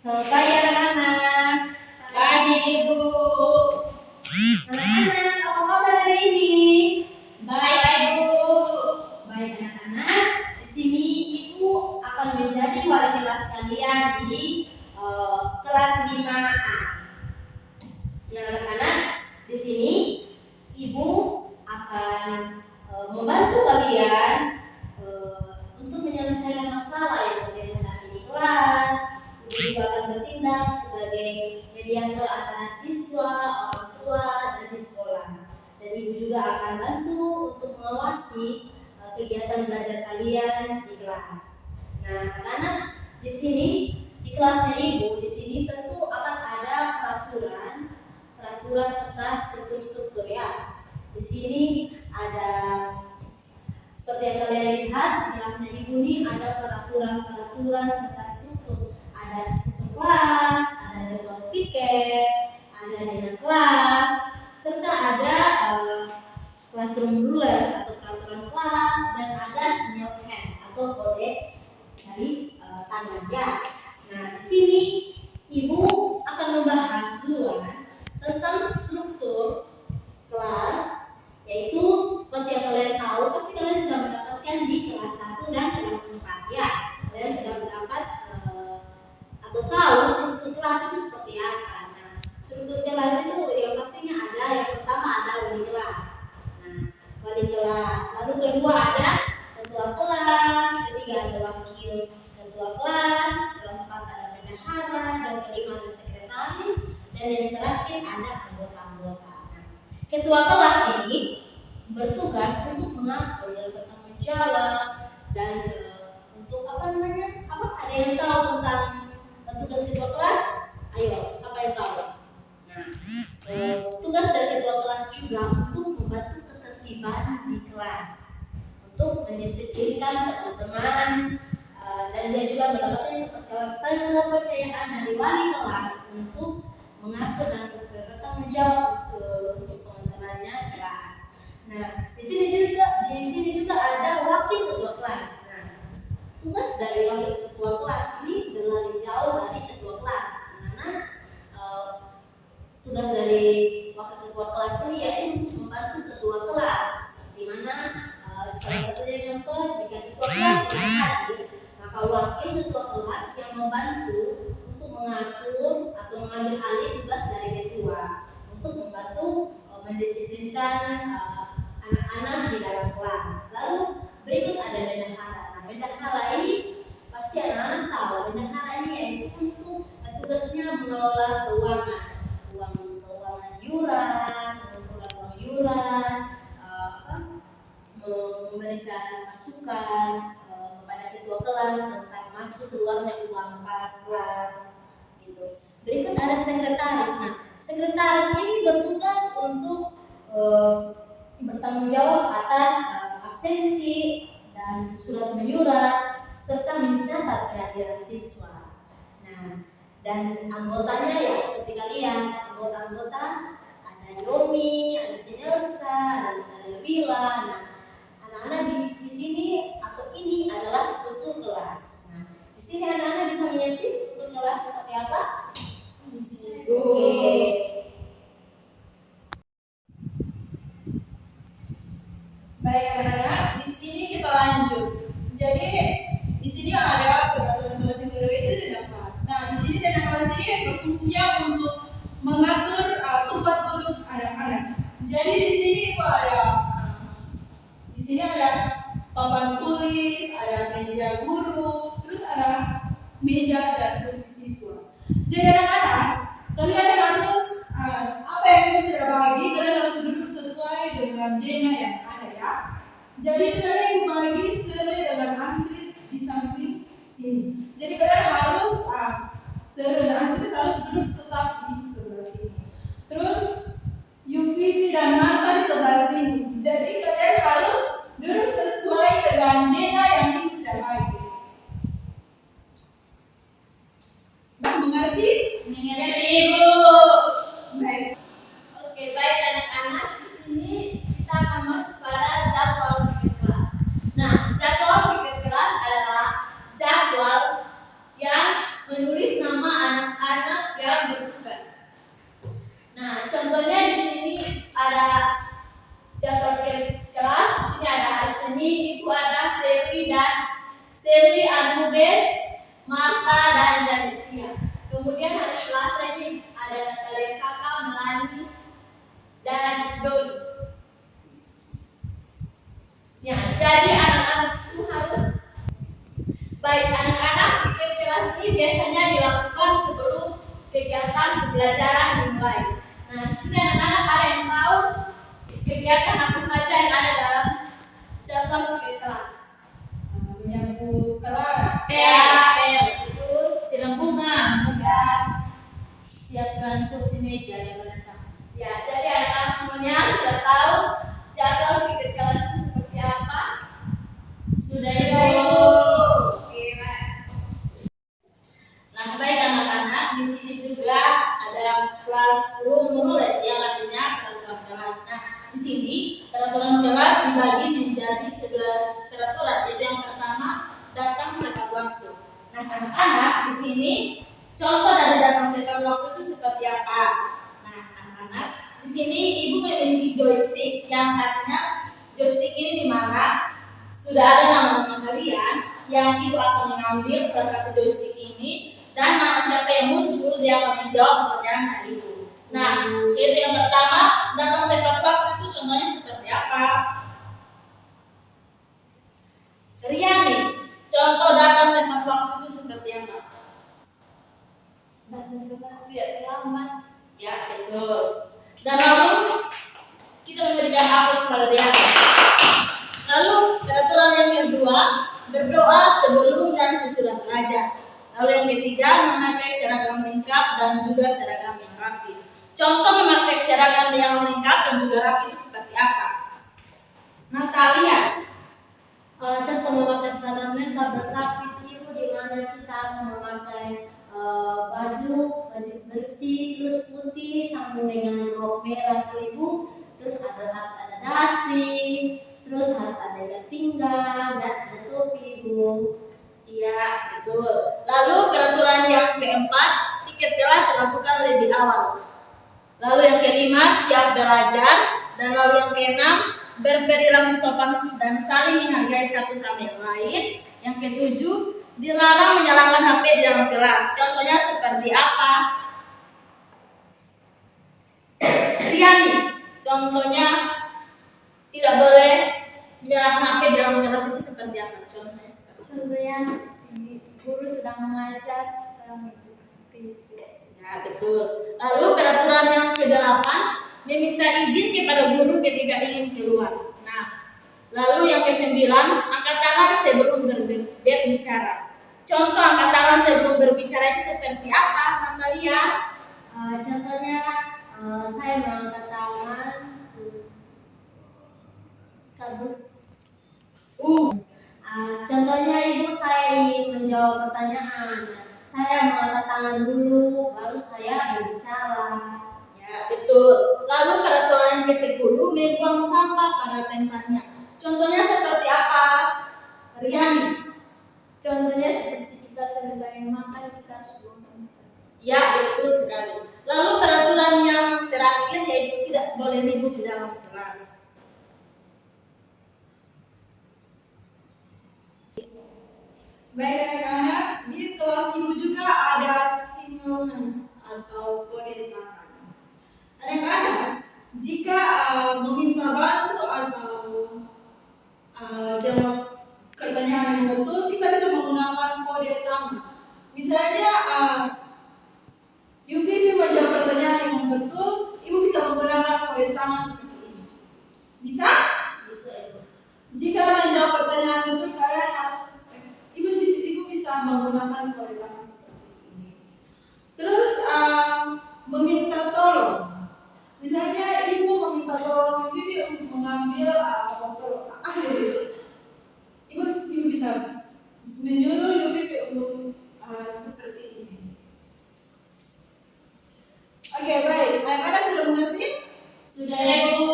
Selamat pagi anak-anak. Pagi Ibu. Anak-anak, apa kabar hari ini? Baik Ibu. Baik anak-anak. Di sini Ibu akan menjadi wali kelas kalian di kelas 5A. Nah, anak-anak, di sini Ibu akan membantu kalian untuk menyelesaikan masalah yang kalian hadapi di kelas. Ibu juga akan bertindak sebagai mediator antara siswa, orang tua, dan di sekolah. Dan Ibu juga akan bantu untuk mengawasi kegiatan belajar kalian di kelas. Nah, anak-anak, di sini di kelasnya Ibu, di sini tentu akan ada peraturan serta struktur ya. Di sini ada seperti yang kalian lihat di kelasnya Ibu nih, ada peraturan serta struktur. Ada struktur kelas, ada jadwal piket, ada dengan kelas, serta ada classroom rules atau peraturan kelas, dan ada sinyal hand atau kode dari tangan ya. Nah, di sini Ibu akan membahas duluan tentang struktur kelas, yaitu seperti yang kalian tahu, pasti kalian sudah mendapatkan di kelas 1 dan kelas 4 ya. Kalian sudah mendapat atau tahu struktur kelas itu seperti apa. Nah, struktur kelas itu yang pastinya ada, yang pertama ada wali kelas. Nah, wali kelas. Lalu kedua ada ketua kelas, ketiga ada wakil ketua kelas, keempat ada bendahara, dan kelima ada sekretaris, dan yang terakhir ada anggota-anggota. Nah, ketua kelas ini bertugas untuk mengatur dan bertanggung jawab dan untuk apa ada yang tahu tentang tugas ketua kelas? Ayo, siapa yang tahu? Nah, tugas dari ketua kelas juga untuk membantu ketertiban di kelas, untuk mendisiplinkan teman-teman, dan dia juga mendapatkan kepercayaan dari wali kelas untuk mengatur dan bertanggung jawab untuk teman-temannya kelas. Nah, di sini juga ada wakil ketua kelas. Nah, tugas dari wakil ketua kelas ini lebih jauh dari ketua kelas. Karena tugas dari wakil ketua kelas ini yaitu untuk membantu ketua kelas, di mana salah satunya contoh jika ketua kelas tidak hadir, maka wakil ketua kelas yang membantu untuk mengatur atau mengambil alih tugas dari ketua untuk membantu mendisiplinkan anak-anak di dalam kelas. Lalu berikut ada bendahara. Nah, bendahara ini pasti anak-anak tahu. Bendahara ini yaitu untuk tugasnya mengelola keuangan yuran, mengumpulkan uang yuran, memberikan masukan kepada ketua kelas tentang masuk keluarnya uang kelas gitu. Berikut ada sekretaris. Nah, sekretaris ini bertugas untuk bertanggung jawab atas absensi dan surat menyurat serta mencatat kehadiran siswa. Nah, dan anggotanya ya seperti kalian, anggota-anggota ada Yomi, ada Elsa, ada Bila. Nah, anak-anak di sini atau ini adalah struktur kelas. Nah, di sini anak-anak bisa mengerti struktur kelas seperti apa? Oke. Baik anak-anak, di sini kita lanjut. Jadi di sini ada peraturan kelas yang kedua itu dana kelas. Nah, di sini dana kelas ini berfungsinya untuk mengatur tempat duduk anak-anak. Jadi di sini ada papan tulis, ada meja guru, terus ada meja dan kursi siswa. Jadi anak-anak, kalian harus apa yang ibu sudah bagi, kalian harus duduk sesuai dengan dena yang ada ya. Jadi kalian bagi Sele dengan Astrid di samping sini. Jadi kalian harus Sele dan Astrid harus duduk tetap di sebelah sini. Terus Yuvivi dan Marta di sebelah sini. Jadi kalian harus duduk sesuai dengan dena yang ibu sudah bagi. Mengerti? Mengerti Ibu. Baik. Oke, baik anak-anak, di sini kita akan masuk pada jadwal piket kelas. Nah, jadwal piket kelas adalah jadwal yang menulis nama anak Kemudian hari Selasa ini ada kalian kakak Melani dan Doni. Ya, jadi anak-anak itu harus baik anak-anak di kelas ini biasanya dilakukan sebelum kegiatan pembelajaran dimulai. Nah, di sini anak-anak ada yang tahu kegiatan apa saja yang ada dalam jadwal kelas. Menyambut kelas. Itu siram bunga, dan siapkan kursi meja yang menentang. Ya, jadi anak-anak semuanya sudah tahu jadwal pikir kelas itu seperti apa? Sudah Ibu. Oke, baik. Nah, baik anak-anak, di sini juga ada kelas rules yang artinya peraturan kelas. Nah, di sini peraturan kelas dibagi menjadi 11 peraturan. Yaitu yang pertama, datang tepat waktu. Nah, anak-anak di sini contoh dari datang tepat waktu itu seperti apa? Nah, anak-anak, di sini Ibu memiliki joystick yang artinya joystick ini di mana sudah ada nama-nama kalian yang Ibu akan mengambil salah satu joystick ini dan nama siapa yang muncul dia akan menjawab pertanyaan dari Ibu. Nah, itu yang pertama, datang tepat waktu itu contohnya seperti apa? Riani, contoh datang tepat waktu itu seperti apa? Datang tepat tidak terlambat. Ya, betul. Dan lalu kita memberikan aplaus kepada Riani. Lalu peraturan yang kedua, berdoa sebelum dan sesudah belajar. Lalu yang ketiga, memakai seragam lengkap dan juga seragam yang rapi. Contoh memakai seragam yang lengkap dan juga rapi itu seperti apa? Natalia. Contoh memakai seragam lengkap dan rapi itu di mana kita harus memakai baju bersih, terus putih, sambung dengan rok merah tuh Ibu, terus harus ada dasi, terus harus ada ikat pinggang dan ada topi Ibu. Iya, betul. Lalu peraturan yang keempat, tiket kelas dilakukan lebih awal. Lalu yang kelima, siap belajar. Dan lalu yang keenam, berperilaku sopan dan saling menghargai satu sama yang lain. Yang ketujuh, dilarang menyalakan HP di dalam kelas. Contohnya seperti apa? Riani, contohnya tidak boleh menyalakan HP di dalam kelas itu seperti apa? Contohnya seperti guru sedang mengajar kita mengikuti. Ya, betul. Lalu peraturan yang ke-8, meminta izin kepada guru ketika ingin keluar. Nah, lalu yang ke-9, angkat tangan sebelum berbicara. Contoh angkat tangan sebelum berbicara itu seperti apa, Natalia? Contohnya saya mengangkat tangan contohnya Ibu, saya ingin menjawab pertanyaan. Saya mengangkat tangan dulu, baru saya berbicara. Ya, betul. Lalu peraturan yang ke-10, membuang sampah pada tempatnya. Contohnya seperti apa, Riani? Contohnya seperti kita selesai makan, kita harus buang sampah. Ya, betul sekali. Lalu peraturan yang terakhir yaitu tidak boleh ribut di dalam kelas. Baik anak-anak, di kelas Ibu juga ada signal hands atau kode tangan. Anak-anak, jika meminta bantu atau jawab pertanyaan yang betul, kita bisa menggunakan kode tangan. Misalnya, Yufi menjawab pertanyaan yang betul, Ibu bisa menggunakan kode tangan seperti ini. Bisa? Bisa, Ibu. Jika menjawab pertanyaan betul, kalian harus Ibu bisa menggunakan kode tangan seperti ini. Terus meminta tolong. Misalnya Ibu meminta tolong Vivi untuk mengambil botol air. Ibu bisa menyuruh Vivi untuk seperti ini. Oke, baik. Anak-anak sudah mengerti? Sudah, Ibu.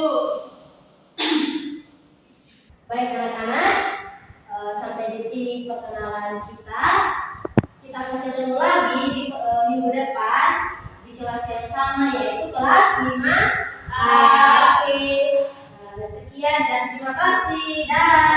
Baik anak-anak, sampai di sini perkenalan kita. Kita akan ketemu lagi di minggu depan di kelas yang sama, yaitu kelas 5A. Sekian dan terima kasih. Dah.